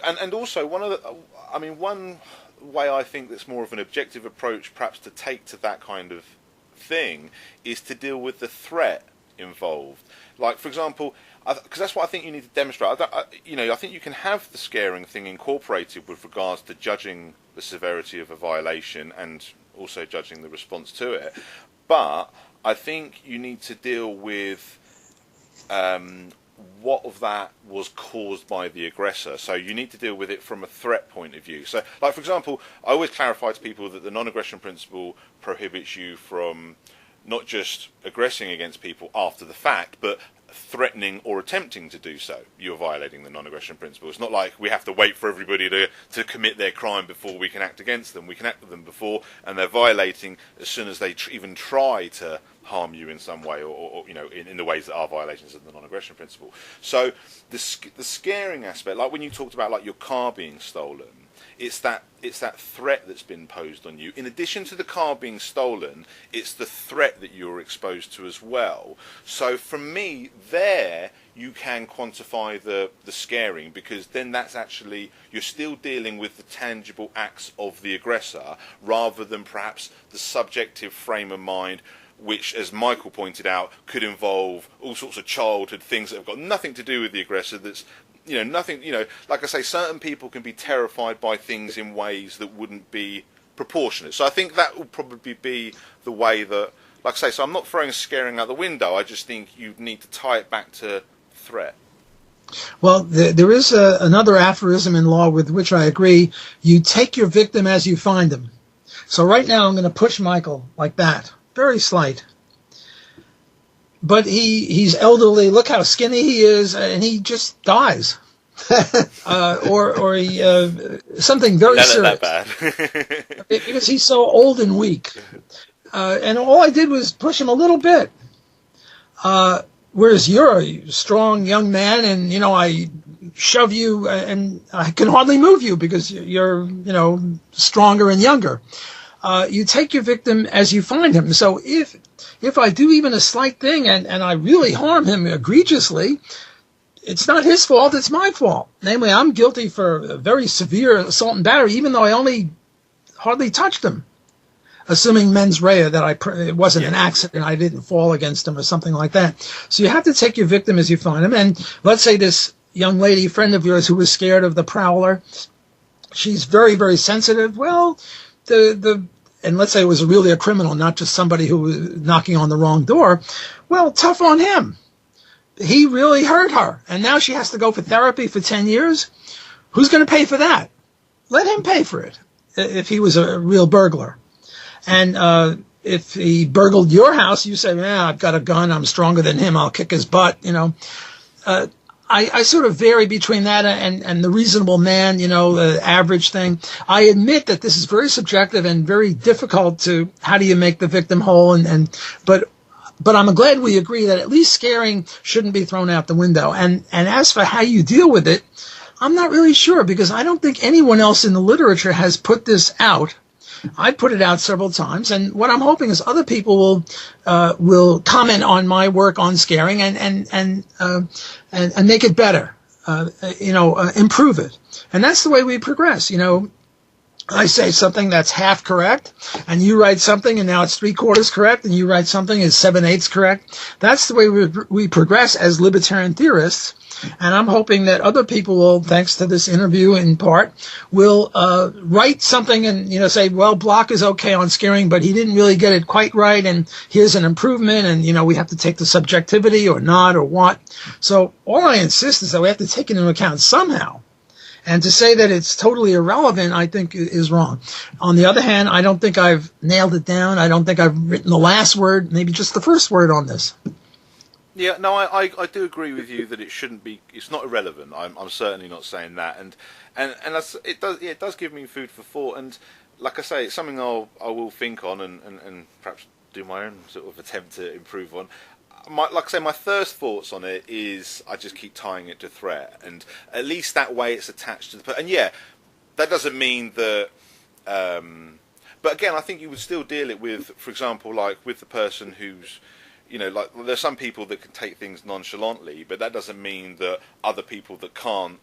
And also one way I think that's more of an objective approach, perhaps, to take to that kind of thing, is to deal with the threat involved. Like, for example, because that's what I think you need to demonstrate. I think you can have the scaring thing incorporated with regards to judging the severity of a violation and also judging the response to it. But I think you need to deal with what of that was caused by the aggressor. So you need to deal with it from a threat point of view. So, like, for example, I always clarify to people that the non-aggression principle prohibits you from not just aggressing against people after the fact, but threatening or attempting to do so. You're violating the non-aggression principle. It's not like we have to wait for everybody to commit their crime before we can act against them. We can act with them before, and they're violating as soon as they even try to harm you in some way, or in the ways that are violations of the non-aggression principle. So the scaring aspect, like when you talked about like your car being stolen, it's that threat that's been posed on you. In addition to the car being stolen, it's the threat that you're exposed to as well. So for me, there you can quantify the scaring, because then that's actually, you're still dealing with the tangible acts of the aggressor rather than perhaps the subjective frame of mind, which, as Michael pointed out, could involve all sorts of childhood things that have got nothing to do with the aggressor. That's, nothing, like I say, certain people can be terrified by things in ways that wouldn't be proportionate. So I think that will probably be the way that, like I say, so I'm not throwing scaring out the window. I just think you need to tie it back to threat. Well, there is another aphorism in law with which I agree. You take your victim as you find him. So right now I'm going to push Michael like that. Very slight. But he's elderly. Look how skinny he is, and he just dies. Or he, something very serious. That bad. Because he's so old and weak. And all I did was push him a little bit. Whereas you're a strong young man, and, I shove you, and I can hardly move you because you're, stronger and younger. You take your victim as you find him. So if I do even a slight thing and I really harm him egregiously, it's not his fault, it's my fault. Namely, I'm guilty for a very severe assault and battery, even though I only hardly touched him. Assuming mens rea, that it wasn't an accident, I didn't fall against him or something like that. So you have to take your victim as you find him. And let's say this young lady, friend of yours, who was scared of the prowler, she's very, very sensitive. Well, and let's say it was really a criminal, not just somebody who was knocking on the wrong door. Well, tough on him. He really hurt her. And now she has to go for therapy for 10 years. Who's going to pay for that? Let him pay for it if he was a real burglar. And if he burgled your house, you say, I've got a gun, I'm stronger than him, I'll kick his butt, I sort of vary between that and the reasonable man, the average thing. I admit that this is very subjective and very difficult to, how do you make the victim whole? But I'm glad we agree that at least scaring shouldn't be thrown out the window. And as for how you deal with it, I'm not really sure, because I don't think anyone else in the literature has put this out. I put it out several times, and what I'm hoping is other people will comment on my work on scaring and make it better, improve it, and that's the way we progress. I say something that's half correct, and you write something, and now it's 3/4 correct, and you write something is 7/8 correct. That's the way we progress as libertarian theorists. And I'm hoping that other people will, thanks to this interview in part, will write something and, say, well, Block is okay on scaring, but he didn't really get it quite right, and here's an improvement, and, we have to take the subjectivity or not or what. So all I insist is that we have to take it into account somehow. And to say that it's totally irrelevant, I think, is wrong. On the other hand, I don't think I've nailed it down. I don't think I've written the last word, maybe just the first word on this. Yeah, no, I do agree with you that it shouldn't be. It's not irrelevant. I'm certainly not saying that, and that's, it does give me food for thought. And like I say, it's something I will think on and perhaps do my own sort of attempt to improve on. Like I say, my first thoughts on it is I just keep tying it to threat, and at least that way it's attached to the. And yeah, that doesn't mean that. But again, I think you would still deal it with, for example, like with the person who's. Like there's some people that can take things nonchalantly, but that doesn't mean that other people that can't,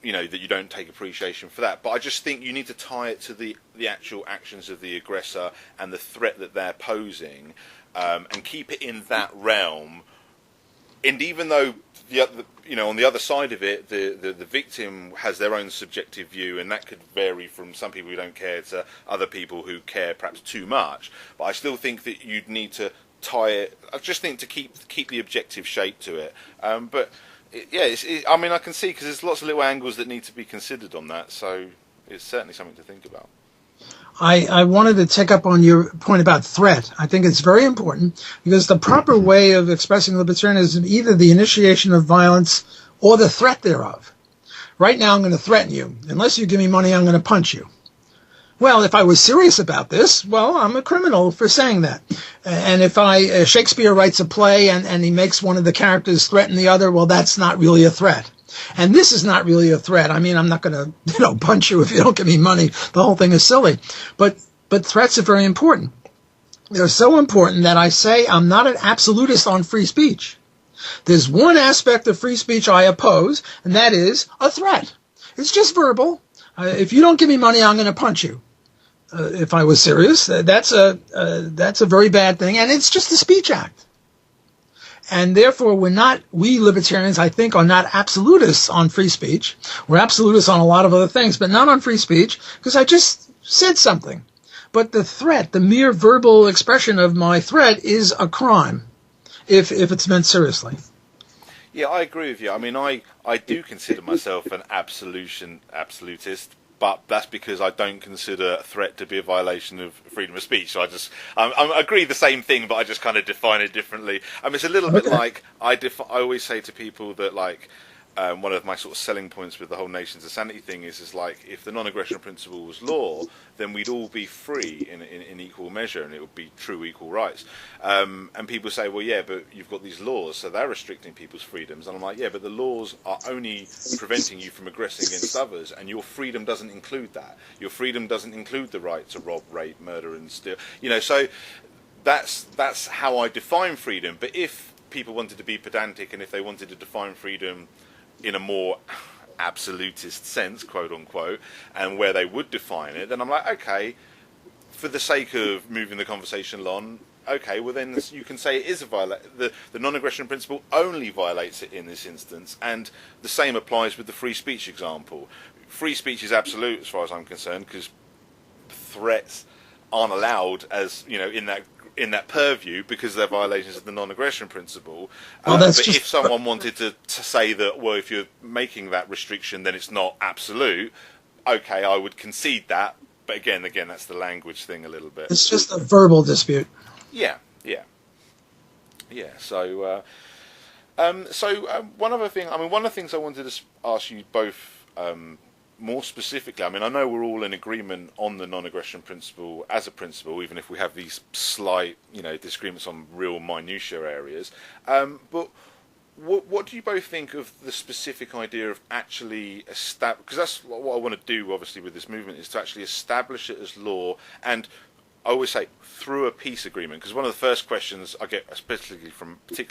that you don't take appreciation for that. But I just think you need to tie it to the actual actions of the aggressor and the threat that they're posing, and keep it in that realm. And even though on the other side of it, the victim has their own subjective view, and that could vary from some people who don't care to other people who care perhaps too much. But I still think that you'd need to tie it. I just think to keep the objective shape to it. But I can see, because there's lots of little angles that need to be considered on that. So it's certainly something to think about. I wanted to take up on your point about threat. I think it's very important, because the proper way of expressing libertarianism is either the initiation of violence or the threat thereof. Right now I'm going to threaten you. Unless you give me money, I'm going to punch you. Well, if I was serious about this, well, I'm a criminal for saying that. And if Shakespeare writes a play and he makes one of the characters threaten the other, well, that's not really a threat. And this is not really a threat. I mean, I'm not going to, punch you if you don't give me money. The whole thing is silly. But threats are very important. They're so important that I say I'm not an absolutist on free speech. There's one aspect of free speech I oppose, and that is a threat. It's just verbal. If you don't give me money, I'm going to punch you. If I was serious, that's a very bad thing, and it's just a speech act. And therefore, we libertarians, I think, are not absolutists on free speech. We're absolutists on a lot of other things, but not on free speech, because I just said something. But the threat, the mere verbal expression of my threat, is a crime, if it's meant seriously. Yeah, I agree with you. I mean, I do consider myself an absolutist, but that's because I don't consider a threat to be a violation of freedom of speech. So I agree the same thing, but I just kind of define it differently. I mean, it's a little bit like I always say to people that, like, one of my sort of selling points with the whole Nations of Sanity thing is like, if the non-aggression principle was law, then we'd all be free in equal measure, and it would be true equal rights. And people say, well, yeah, but you've got these laws, so they're restricting people's freedoms. And I'm like, yeah, but the laws are only preventing you from aggressing against others, and your freedom doesn't include that. Your freedom doesn't include the right to rob, rape, murder, and steal. So that's how I define freedom. But if people wanted to be pedantic, and if they wanted to define freedom in a more absolutist sense, quote unquote, and where they would define it, then I'm like, okay, for the sake of moving the conversation along, okay, well then you can say it is a violation. The non-aggression principle only violates it in this instance, and the same applies with the free speech example. Free speech is absolute as far as I'm concerned, because threats aren't allowed as, in that purview, because they're violations of the non-aggression principle. But if someone wanted to say that, well, if you're making that restriction, then it's not absolute, okay, I would concede that. But again, that's the language thing a little bit. It's just a verbal dispute. Yeah. So one other thing. I mean, one of the things I wanted to ask you both more specifically. I mean, I know we're all in agreement on the non-aggression principle as a principle, even if we have these slight, disagreements on real minutiae areas. But what do you both think of the specific idea of actually establish? Because that's what I want to do, obviously, with this movement, is to actually establish it as law. And I always say through a peace agreement, because one of the first questions I get, particularly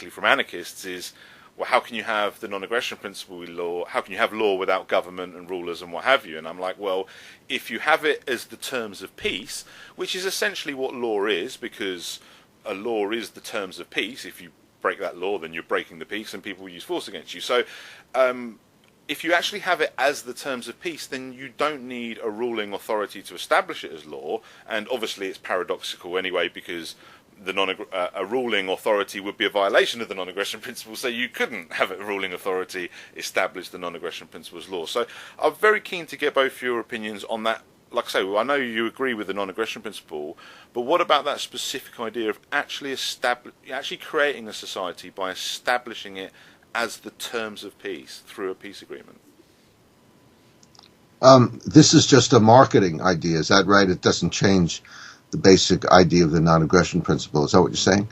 from anarchists, is, well, how can you have the non-aggression principle law? How can you have law without government and rulers and what have you? And I'm like, well, if you have it as the terms of peace, which is essentially what law is, because a law is the terms of peace. If you break that law, then you're breaking the peace, and people will use force against you. So if you actually have it as the terms of peace, then you don't need a ruling authority to establish it as law. And obviously it's paradoxical anyway, because a ruling authority would be a violation of the non-aggression principle, so you couldn't have a ruling authority establish the non-aggression principle as law. So I'm very keen to get both your opinions on that. Like I say, I know you agree with the non-aggression principle, but what about that specific idea of actually creating a society by establishing it as the terms of peace through a peace agreement? This is just a marketing idea, is that right? It doesn't change the basic idea of the non-aggression principle. Is that what you're saying?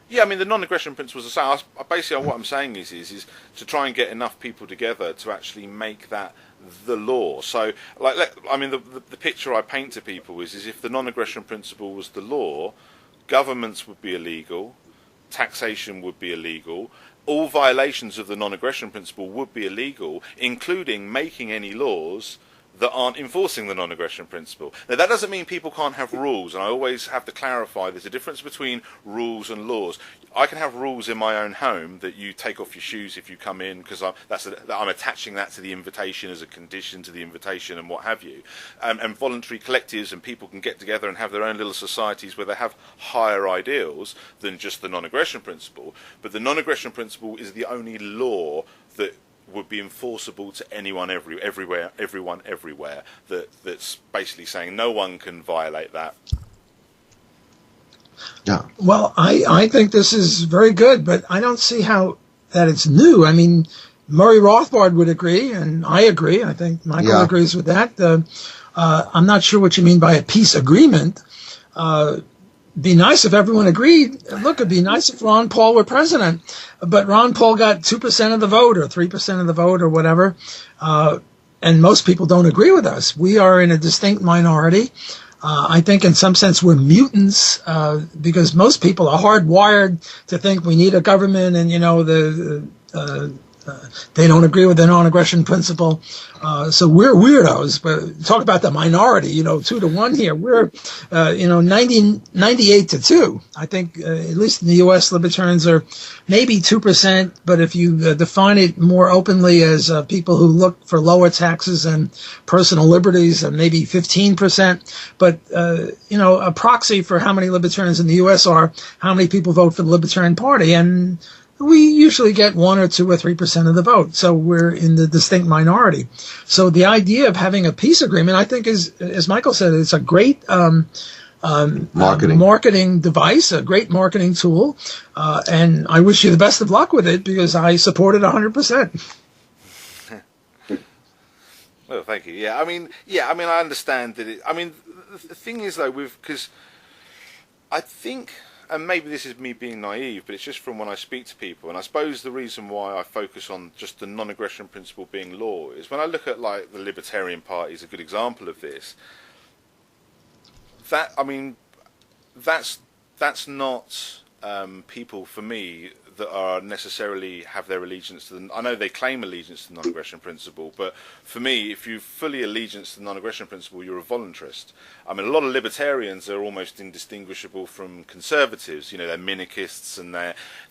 Yeah, I mean, the non-aggression principle is basically what I'm saying is to try and get enough people together to actually make that the law. So, the picture I paint to people is if the non-aggression principle was the law, governments would be illegal, taxation would be illegal, all violations of the non-aggression principle would be illegal, including making any laws that aren't enforcing the non-aggression principle. Now, that doesn't mean people can't have rules, and I always have to clarify there's a difference between rules and laws. I can have rules in my own home that you take off your shoes if you come in, because I'm attaching that to the invitation as a condition to the invitation and what have you. And voluntary collectives and people can get together and have their own little societies where they have higher ideals than just the non-aggression principle. But the non-aggression principle is the only law that would be enforceable to anyone, everyone, everywhere. That's basically saying no one can violate that. Yeah. Well, I think this is very good, but I don't see how that it's new. I mean, Murray Rothbard would agree, and I agree. I think Michael agrees with that. I'm not sure what you mean by a peace agreement. be nice if everyone agreed. Look, it'd be nice if Ron Paul were president, but Ron Paul got 2% of the vote or 3% of the vote or whatever, and most people don't agree with us. We are in a distinct minority. I think in some sense we're mutants because most people are hardwired to think we need a government, and they don't agree with the non-aggression principle. So we're weirdos. But talk about the minority, 2-1 here. We're 98-2. I think at least in the U.S. libertarians are maybe 2%. But if you define it more openly as people who look for lower taxes and personal liberties, maybe 15%. But a proxy for how many libertarians in the U.S. are how many people vote for the Libertarian Party, and we usually get 1 or 2 or 3% of the vote. So we're in the distinct minority. So the idea of having a peace agreement, I think, is, as Michael said, it's a great marketing device, a great marketing tool. And I wish you the best of luck with it because I support it 100%. Well, thank you. I mean, I understand that the thing is, though, because I think, and maybe this is me being naive, but it's just from when I speak to people, and I suppose the reason why I focus on just the non-aggression principle being law is when I look at, like, the Libertarian Party is a good example of this. That's not people, for me, that are necessarily have their allegiance to the... I know they claim allegiance to the non-aggression principle, but for me, if you fully allegiance to the non-aggression principle, you're a voluntarist. I mean, a lot of libertarians are almost indistinguishable from conservatives. They're minarchists, and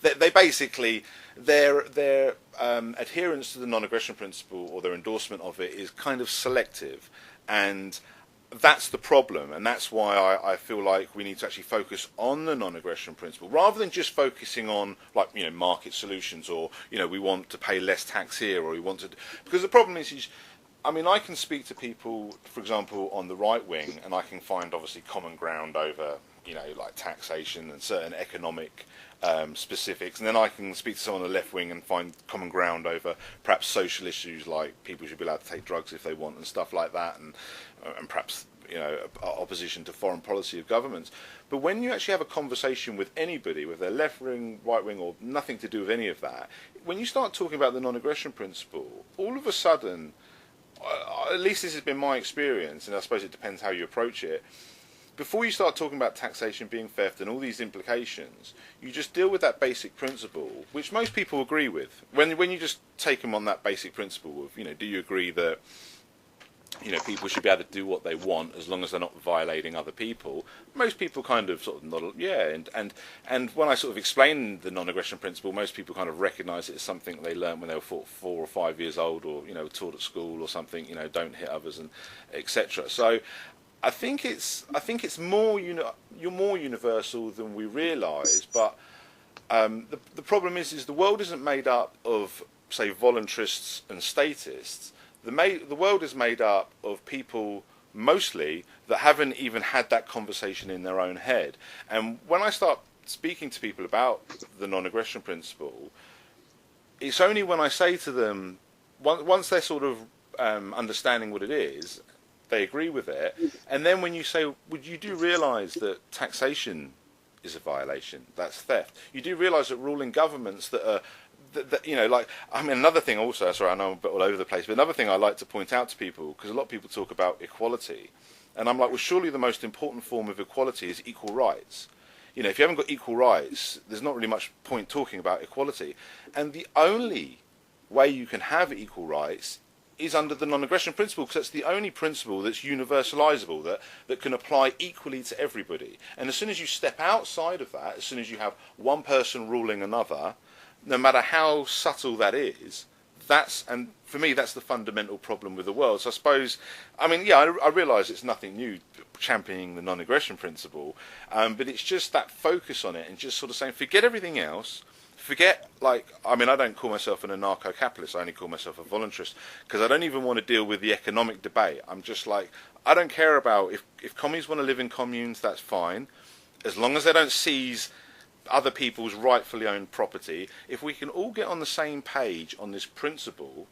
they basically... Their adherence to the non-aggression principle, or their endorsement of it, is kind of selective, and that's the problem, and that's why I feel like we need to actually focus on the non-aggression principle rather than just focusing on, like, market solutions, or we want to pay less tax here, or we want to, because the problem is I can speak to people, for example, on the right wing, and I can find obviously common ground over like taxation and certain economic specifics, and then I can speak to someone on the left wing and find common ground over perhaps social issues like people should be allowed to take drugs if they want and stuff like that, and perhaps opposition to foreign policy of governments. But when you actually have a conversation with anybody, with their left wing, right wing, or nothing to do with any of that, when you start talking about the non-aggression principle, all of a sudden, at least this has been my experience, and I suppose it depends how you approach it, before you start talking about taxation being theft and all these implications, you just deal with that basic principle, which most people agree with. When you just take them on that basic principle of, do you agree that people should be able to do what they want as long as they're not violating other people? Most people kind of sort of nod, yeah. And when I sort of explain the non-aggression principle, most people kind of recognise it as something they learned when they were 4 or 5 years old, or taught at school or something. Don't hit others, and etc. So I think it's more you're more universal than we realise. But the problem is the world isn't made up of, say, voluntarists and statists. The world is made up of people mostly that haven't even had that conversation in their own head. And when I start speaking to people about the non-aggression principle, it's only when I say to them, once they're sort of understanding what it is, they agree with it. And then when you say, would you do realise that taxation is a violation? That's theft. You do realise that ruling governments that are... another thing also, sorry, I know I'm a bit all over the place, but another thing I like to point out to people, because a lot of people talk about equality, and I'm like, well, surely the most important form of equality is equal rights. If you haven't got equal rights, there's not really much point talking about equality. And the only way you can have equal rights is under the non-aggression principle, because that's the only principle that's universalizable, that can apply equally to everybody. And as soon as you step outside of that, as soon as you have one person ruling another, no matter how subtle that is, and for me, that's the fundamental problem with the world. So I suppose, I realise it's nothing new championing the non-aggression principle, but it's just that focus on it and just sort of saying, forget everything else. Forget, I don't call myself an anarcho-capitalist, I only call myself a voluntarist, because I don't even want to deal with the economic debate. I'm just like, I don't care about, if communes want to live in communes, that's fine, as long as they don't seize other people's rightfully owned property. If we can all get on the same page on this principle,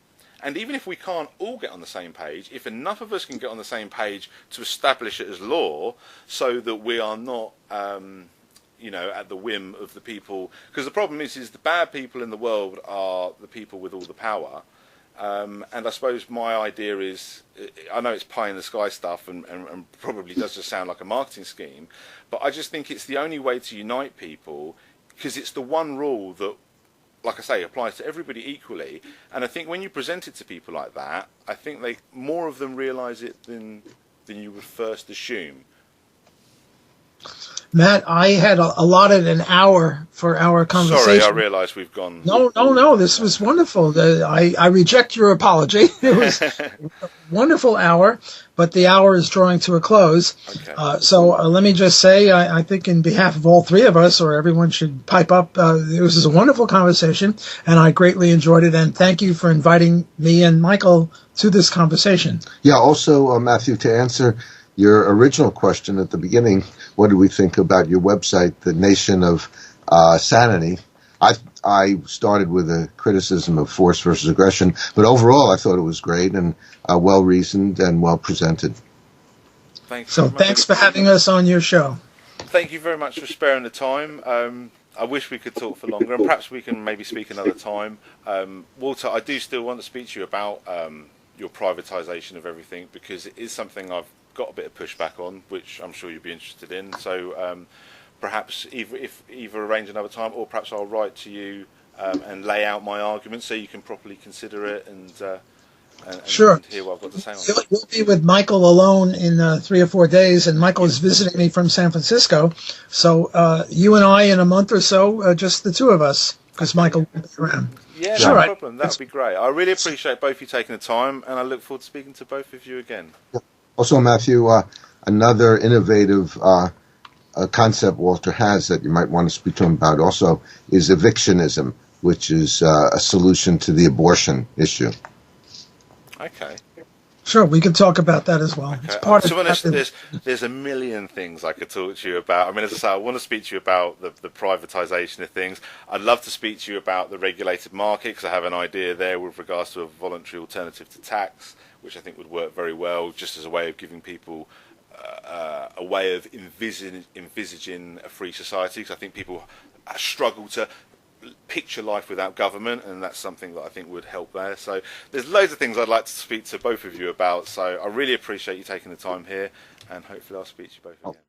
And even if we can't all get on the same page, if enough of us can get on the same page to establish it as law, so that we are not, at the whim of the people, because the problem is the bad people in the world are the people with all the power. And I suppose my idea is, I know it's pie in the sky stuff and probably does just sound like a marketing scheme, but I just think it's the only way to unite people, because it's the one rule that, like I say, applies to everybody equally. And I think when you present it to people like that, I think more of them realise it than you would first assume. Matt, I had allotted an hour for our conversation. Sorry, I realise we've gone... No, this was wonderful. I reject your apology. It was a wonderful hour, but the hour is drawing to a close. Okay. So let me just say, I think in behalf of all three of us, or everyone should pipe up, it was a wonderful conversation, and I greatly enjoyed it, and thank you for inviting me and Michael to this conversation. Yeah, also, Matthew, to answer your original question at the beginning, what do we think about your website, the Nation of Sanity? I started with a criticism of force versus aggression, but overall I thought it was great and well-reasoned and well-presented. Thanks for having us on your show. Thank you very much for sparing the time. I wish we could talk for longer, and perhaps we can maybe speak another time. Walter, I do still want to speak to you about your privatisation of everything, because it is something I've got a bit of pushback on, which I'm sure you'd be interested in. So perhaps either arrange another time, or perhaps I'll write to you and lay out my argument so you can properly consider it and sure. And hear what I've got to say on it. You'll be with Michael alone in 3 or 4 days, and Michael is visiting me from San Francisco. So you and I in a month or so, just the two of us, because Michael will be around. Yeah, no problem. That would be great. I really appreciate both of you taking the time, and I look forward to speaking to both of you again. Also, Matthew, another innovative concept Walter has that you might want to speak to him about also is evictionism, which is a solution to the abortion issue. Okay. Sure, we can talk about that as well. Okay. It's part To be honest, of there's a million things I could talk to you about. I mean, as I say, I want to speak to you about the privatisation of things. I'd love to speak to you about the regulated market, because I have an idea there with regards to a voluntary alternative to tax, which I think would work very well, just as a way of giving people a way of envisaging a free society, because I think people struggle to picture life without government, and that's something that I think would help there. So there's loads of things I'd like to speak to both of you about, so I really appreciate you taking the time here, and hopefully I'll speak to you both again.